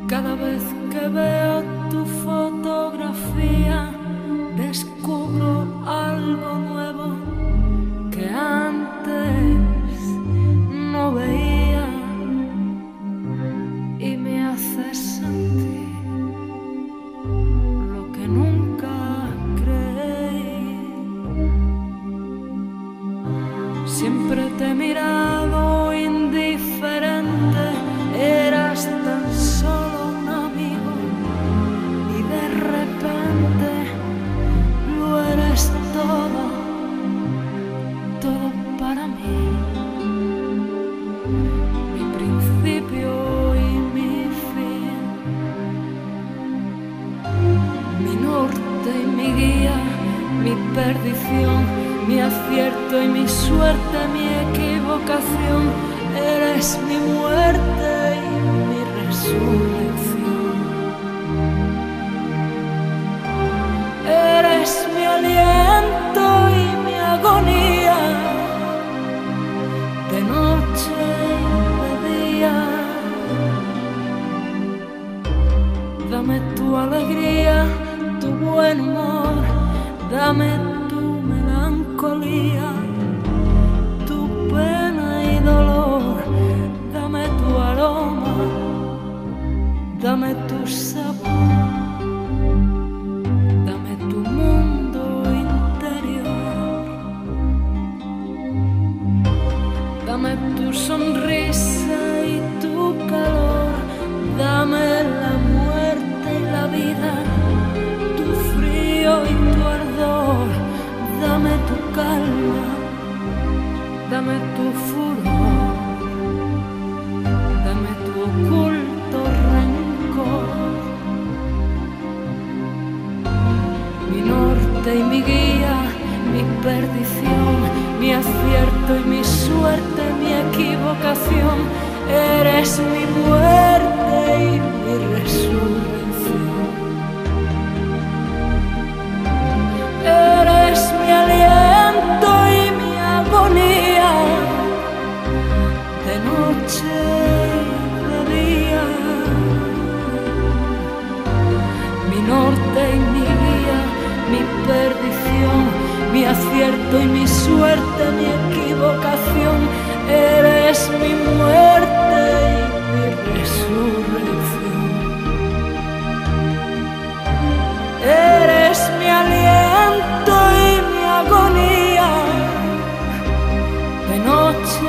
Cada vez que veo tu fotografía descubro algo nuevo que antes no veía y me hace sentir lo que nunca creí. Siempre te he mirado indiferente, eras tan solo un amigo y de repente lo eres todo, todo para mí. Mi principio y mi fin, mi norte y mi guía, mi perdición, mi acierto y mi suerte, mi equivocación. Eres mi muerte y mi resurrección. Eres mi aliento y mi agonía, de noche y de día. Dame tu alegría, tu buen humor, dame tu melancolía, tu pena y dolor, dame tu aroma, dame tu sabor, dame tu mundo interior, dame tu sonrisa y tu calor, dame la muerte y la vida, tu frío y tu ardor, dame tu calma, dame tu furor, dame tu oculto rencor. Mi norte y mi guía, mi perdición, mi acierto y mi suerte, mi equivocación. Eres mi muerte y mi resurrección. Eres mi aliento y mi agonía, de noche y de día. Mi norte y mi guía, mi perdición, mi acierto y mi suerte, mi equivocación. Eres mi muerte y mi resurrección. Eres mi aliento y mi agonía, de noche